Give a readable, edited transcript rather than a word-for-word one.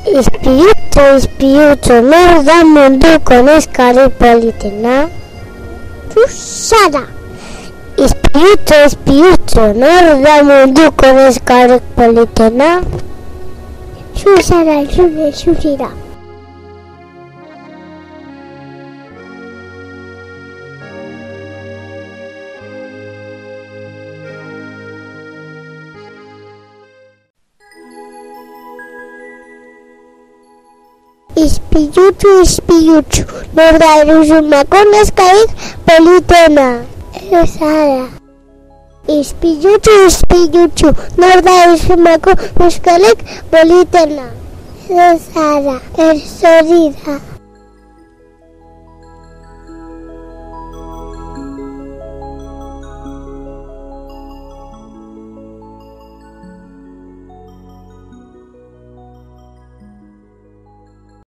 Ispiutxo, nor da munduko neskarik politena? Zara. Ispiutxo, nor da munduko neskarik politena? Zara, zuzira. Ispiutxo, nor da erresumako neskarik politena? Zara. Ispiutxo, nor da erresumako neskarik politena? Zara, zorira.